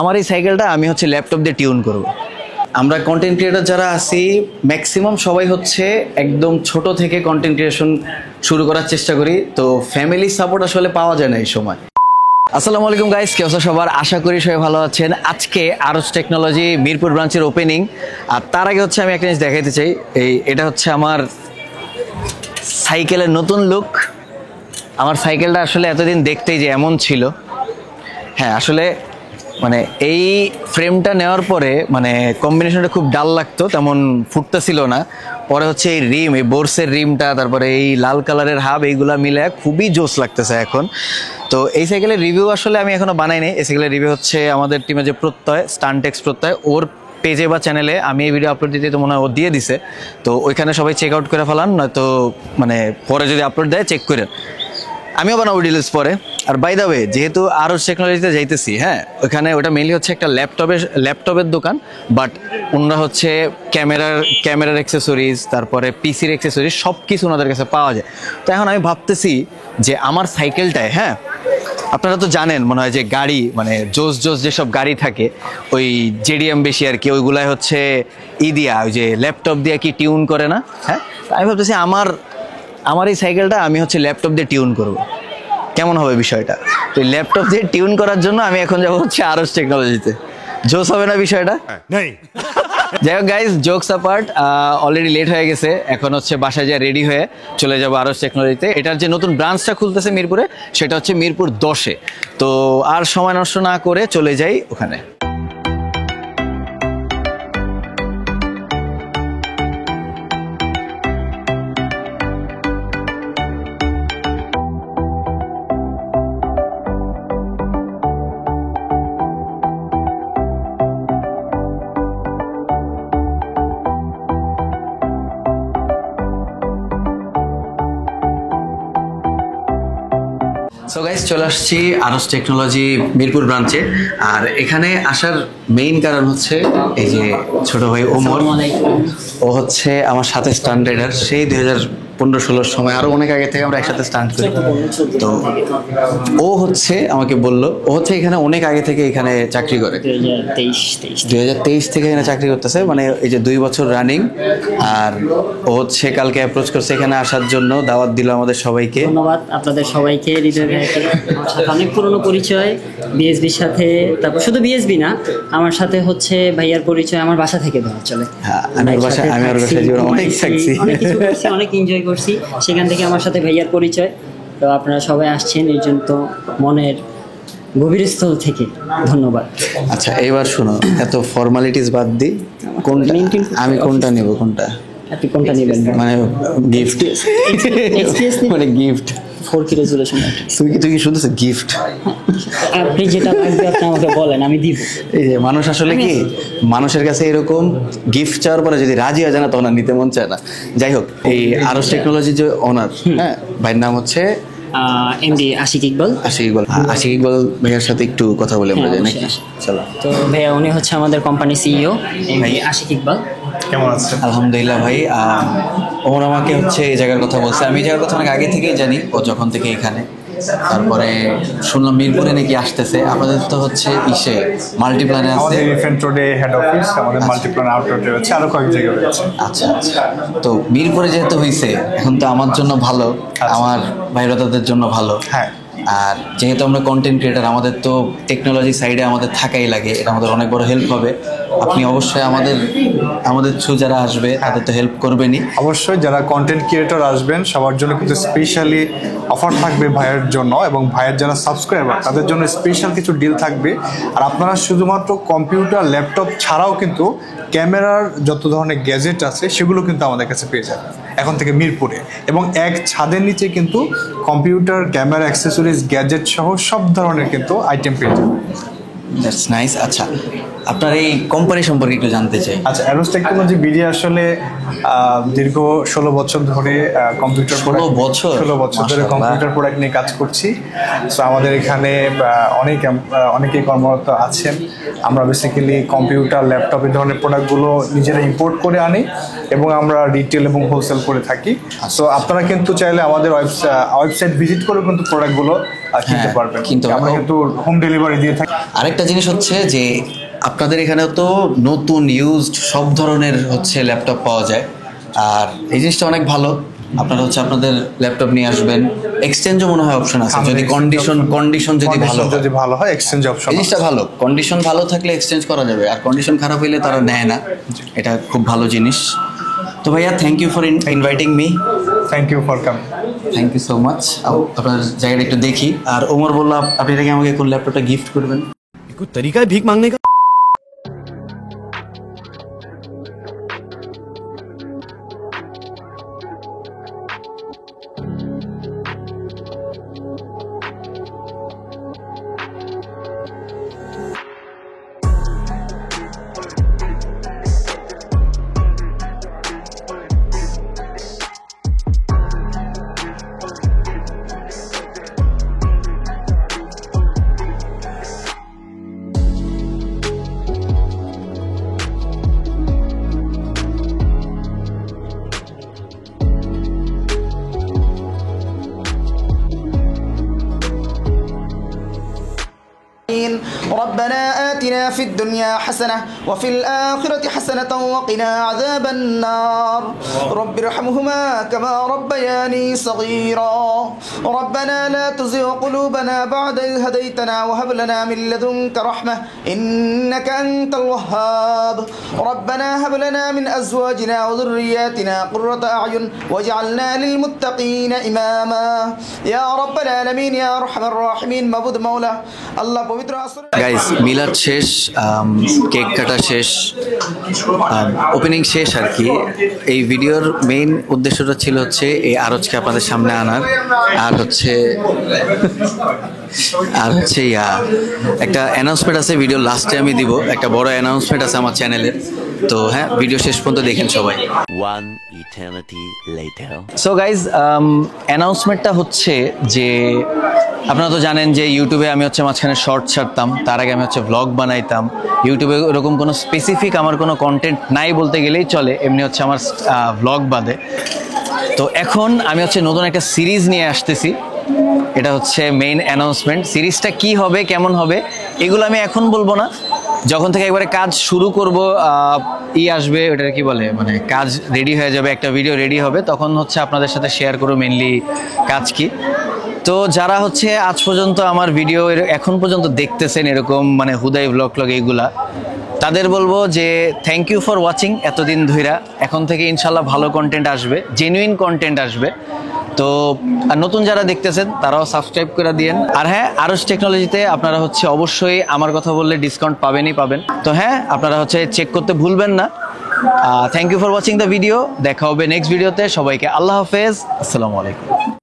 আমার এই সাইকেলটা আমি হচ্ছে ল্যাপটপ দিয়ে টিউন করব। আমরা কন্টেন্ট ক্রিয়েটর যারা আছি ম্যাক্সিমাম সবাই হচ্ছে একদম ছোট থেকে কন্টেন্ট ক্রিয়েশন শুরু করার চেষ্টা করি, তো ফ্যামিলি সাপোর্ট আসলে পাওয়া যায় না এই সময়। আসসালামু আলাইকুম গাইস, কি অবস্থা সবার? আশা করি সবাই ভালো আছেন। আজকে আরস টেকনোলজি মিরপুর ব্রাঞ্চের ওপেনিং, আর তার আগে হচ্ছে আমি একটা জিনিস দেখাইতে চাই। এটা হচ্ছে আমার সাইকেলের নতুন লুক। আমার সাইকেলটা আসলে এতদিন দেখতেই যে এমন ছিল, হ্যাঁ আসলে মানে এই ফ্রেমটা নেওয়ার পরে মানে কম্বিনেশনটা খুব ডাল লাগতো, তেমন ফুটতেছিল না। পরে হচ্ছে এই রিম, এই বোর্সের রিমটা, তারপরে এই লাল কালারের হাব, এইগুলা মিলে খুবই জোস লাগতেছে এখন। তো এই সাইকেলের রিভিউ আসলে আমি এখনো বানাই নাই। এই সাইকেলের রিভিউ হচ্ছে আমাদের টিমে যে প্রত্যয়, স্টানটেক্স প্রত্যয়, ওর পেজে বা চ্যানেলে আমি এই ভিডিও আপলোড দিতে তো মনে হয় ও দিয়ে দিছে, তো ওইখানে সবাই চেক আউট করে ফেলান, নয়তো মানে পরে যদি আপলোড দেয় চেক করে আমিও বানাবো ডিটেলস পরে। আর বাই দ্য ওয়ে, যেহেতু আরস টেকনোলজিতে যাইতেছি, হ্যাঁ ওখানে ওটা মেনলি হচ্ছে একটা ল্যাপটপের দোকান, বাট ওনারা হচ্ছে ক্যামেরার অ্যাক্সেসরিজ, তারপরে পিসির অ্যাক্সেসরিজ সব কিছু ওনাদের কাছে পাওয়া যায়। তো এখন আমি ভাবতেছি যে আমার সাইকেলটায়, হ্যাঁ আপনারা তো জানেন মনে হয় যে গাড়ি মানে জোস যেসব গাড়ি থাকে ওই জেডিএম বেশি আর কি, ওইগুলাই হচ্ছে দিয়া ওই যে ল্যাপটপ দিয়ে কি টিউন করে না, হ্যাঁ আমি ভাবতেছি আমার এই সাইকেলটা আমি হচ্ছে ল্যাপটপ দিয়ে টিউন করব। কেমন হবে বিষয়টা? তো ল্যাপটপ দিয়ে টিউন করার জন্য আমি এখন যাবো হচ্ছে আরস টেকনোলজিতে। জোস হবে না বিষয়টা? যাই হোক guys, jokes apart, already late হয়ে গেছে। এখন হচ্ছে বাসায় যায় রেডি হয়ে চলে যাবো আরস টেকনোলজিতে। এটার যে নতুন ব্রাঞ্চটা খুলতেছে মিরপুরে, সেটা হচ্ছে মিরপুর 10-এ। তো আর সময় নষ্ট না করে চলে যাই ওখানে। সো গাইস, চলে আসছি আরস টেকনোলজি মিরপুর ব্রাঞ্চে। আর এখানে আসার মেইন কারণ হচ্ছে এই যে ছোট ভাই ওমর, ও হচ্ছে আমার সাথে স্টান্ট রাইডার সেই 2015-16 সময়, আরো অনেক আগে থেকে আমরা একসাথে স্টান্ট করি। তো ও হচ্ছে আমাকে বললো, ও হচ্ছে এখানে অনেক আগে থেকে এখানে চাকরি করে, 2023 থেকে এখানে চাকরি করতেছে, মানে এই যে 2 বছর রানিং। আর ও হচ্ছে কালকে অ্যাপ্রোচ করছে এখানে আসার জন্য, দাওয়াত দিল আমাদের সবাইকে। ধন্যবাদ আপনাদের সবাইকে। হৃদয় ভাইকে আমার সাথে অনেক পুরনো পরিচয় বিএসবির সাথে, তারপর শুধু বিএসবি না, আমার সাথে হচ্ছে ভাইয়ার পরিচয় আমার বাসা থেকে ধরা চলে। হ্যাঁ, আমি ওর বাসায় অনেক থাকছি, অনেক কিছু করছি, অনেক এনজয় করছি, সেখান থেকে আমার সাথে ভাইয়ার পরিচয়। তো আপনারা সবাই আসছেন এর জন্য তো মনের গভীর স্থল থেকে ধন্যবাদ। আচ্ছা এবার শোনো, এত ফর্মালিটিস বাদ দিই, কোনটা আমি কোনটা নেব? কোনটা আপনি কোনটা নেবেন? মানে গিফট, মানে গিফট 4K রেজুলেশন। তুই কি শুনতেছ? গিফট আপনি যেটা লাগবে আপনি আমাকে বলেন, আমি দিব। এই যে মানুষ আসলে কি, মানুষের কাছে এরকম গিফট চাওয়ার পরে যদি রাজি হয়ে যায় না, তখন আর নিতে মন চায় না। যাই হোক, এই আরস টেকনোলজির যে ওনার, হ্যাঁ ভাইয়ের নাম হচ্ছে এমডি আশিক ইকবাল। আশিক ইকবাল ভাইয়ার সাথে একটু কথা বলে আমরা যাই নাকি? চলো। তো ভাইয়া উনি হচ্ছে আমাদের কোম্পানির সিইও এমডি আশিক ইকবাল। কেমন আছেন? আলহামদুলিল্লাহ ভাই। ওমর আমাকে হচ্ছে এই জায়গার কথা বলছে, আমি এই জায়গার কথা অনেক আগে থেকেই জানি, ও যখন থেকে এখানে। তারপরে শুনলাম মিরপুরে নাকি আসতেছে। আপনাদের তো হচ্ছে ইসে মাল্টিপ্ল্যানে আছে, আমাদের ইভেন্ট রোডে হেড অফিস, আমাদের মাল্টিপ্ল্যান আউটলেটে আছে, আরো কয়েক জায়গায় রয়েছে। আচ্ছা আচ্ছা। তো মিরপুরে যেহেতু হয়েছে, এখন তো আমার জন্য ভালো, আমার ভাইরাতাদের জন্য ভালো। হ্যাঁ, আর যেহেতু আমরা কন্টেন্ট ক্রিয়েটার, আমাদের তো টেকনোলজি সাইডে আমাদের থাকাই লাগে, এটা আমাদের অনেক বড় হেল্প হবে। আপনি অবশ্যই আমাদের থ্রু যারা আসবে তাদের তো হেল্প করবেনই। অবশ্যই যারা কন্টেন্ট ক্রিয়েটর আসবেন সবার জন্য কিন্তু স্পেশালি অফার থাকবে ভাইয়ের জন্য, এবং ভাইয়ের যারা সাবস্ক্রাইবার তাদের জন্য স্পেশাল কিছু ডিল থাকবে। আর আপনারা শুধুমাত্র কম্পিউটার ল্যাপটপ ছাড়াও কিন্তু ক্যামেরার যত ধরনের গ্যাজেট আছে সেগুলো কিন্তু আমাদের কাছে পেয়ে যাবেন এখন থেকে মিরপুরে, এবং এক ছাদের নিচে কিন্তু কম্পিউটার, ক্যামেরা, অ্যাক্সেসরিজ, গ্যাজেট সহ সব ধরনের কিন্তু আইটেম পেয়ে যাবেন। That's nice. আচ্ছা, আপনার এই কোম্পানি সম্পর্কে একটু জানতে চাই। আচ্ছা, আরস টেকনোলজি বিডি আসলে দীর্ঘ 16 বছর ধরে কম্পিউটার 16 বছর ধরে কম্পিউটার প্রোডাক্ট নিয়ে কাজ করছি। সো আমাদের এখানে অনেকেই কর্মরত আছেন। আমরা বেসিক্যালি কম্পিউটার, ল্যাপটপ এই ধরনের প্রোডাক্টগুলো নিজেরা ইম্পোর্ট করে আনি এবং আমরা রিটেল এবং হোলসেল করে থাকি। সো আপনারা কিন্তু চাইলে আমাদের ওয়েবসাইট ভিজিট করে কিন্তু প্রোডাক্টগুলো কিনতে হ্যাঁ, পারবেন। কিনতে পারবেন। আমরা কিন্তু হোম ডেলিভারি দিয়ে থাকি। আরেকটা জিনিস হচ্ছে যে আপনাদের এখানে তো নতুন ইউজড সব ধরনের হচ্ছে ল্যাপটপ পাওয়া যায়, আর এই জিনিসটা অনেক ভালো। আপনারা হচ্ছে আপনাদের ল্যাপটপ নিয়ে আসবেন, এক্সচেঞ্জও মনে হয় অপশন আছে, যদি কন্ডিশন যদি ভালো হয়। যদি ভালো হয় এক্সচেঞ্জ অপশন। এই জিনিসটা ভালো, কন্ডিশন ভালো থাকলে এক্সচেঞ্জ করা যাবে, আর কন্ডিশন খারাপ হইলে তারা নেয় না। এটা খুব ভালো জিনিস। তো ভাইয়া, thank you for inviting me. Thank you for coming. Thank you so much. আপনার জায়গাটা একটু দেখি। আর ওমর বললো আপনি নাকি আমাকে কোন ল্যাপটপটা গিফট করবেন। कोई तरीका है भीख मांगने का? ربنا آتنا في الدنيا حسنة وفي الآخرة حسنة وقنا عذاب النار رب ارحمهما كما ربياني صغيرا ربنا لا تزغ قلوبنا بعد إذ هديتنا وهب لنا من لدنك رحمة إنك أنت الوهاب ربنا هب لنا من أزواجنا وذرياتنا قرة أعين واجعلنا للمتقين إماما يا رب العالمين يا أرحم الراحمين معبود مولا الله পবিত্র আসর। গাইস, মিলাদ শেষ, কেক কাটা শেষ, ওপেনিং শেষ আর কি। এই ভিডিওর মেইন উদ্দেশ্যটা ছিল হচ্ছে এই আরজকে আপনাদের সামনে আনার, আর হচ্ছে একটা অ্যানাউন্সমেন্ট আছে ভিডিও লাস্টে আমি দিব, একটা বড় অ্যানাউন্সমেন্ট আছে আমার চ্যানেলের। তো হ্যাঁ, ভিডিও শেষ পর্যন্ত দেখেন সবাই। One eternity later. So guys, অ্যানাউন্সমেন্টটা হচ্ছে যে আপনারা তো জানেন যে ইউটিউবে আমি হচ্ছে মাঝখানে শর্ট ছাড়তাম, তার আগে আমি হচ্ছে ভ্লগ বানাইতাম। ইউটিউবে ওরকম কোনো স্পেসিফিক আমার কোনো কন্টেন্ট নাই বলতে গেলেই চলে, এমনি হচ্ছে আমার ভ্লগ বাদে। তো এখন আমি হচ্ছে নতুন একটা সিরিজ নিয়ে আসতেছি, এটা হচ্ছে মেইন অ্যানাউন্সমেন্ট। সিরিজটা কি হবে, কেমন হবে, এগুলো আমি এখন বলবো না। যখন থেকে একবারে কাজ শুরু করব, আসবে ওটা কি বলে, মানে কাজ রেডি হয়ে যাবে, একটা ভিডিও রেডি হবে, তখন হচ্ছে আপনাদের সাথে শেয়ার করব মেনলি কাজ কি। তো যারা হচ্ছে আজ পর্যন্ত আমার ভিডিও এখন পর্যন্ত দেখতেছেন এরকম মানে হুদাই ভ্লগ এইগুলা, তাদের বলবো যে থ্যাংক ইউ ফর ওয়াচিং এতদিন ধইরা। এখন থেকে ইনশাল্লাহ ভালো কন্টেন্ট আসবে, জেনুইন কন্টেন্ট আসবে। তো আর নতুন যারা দেখতেছেন তারাও সাবস্ক্রাইব করে দিয়েন। আর হ্যাঁ, আরজ টেকনোলজিতে আপনারা হচ্ছে অবশ্যই আমার কথা বললে ডিসকাউন্ট পাবেন। তো হ্যাঁ, আপনারা হচ্ছে চেক করতে ভুলবেন না। Thank you for watching the video. দেখা হবে নেক্সট ভিডিওতে। সবাইকে আল্লাহ হাফেজ, আসসালামু আলাইকুম।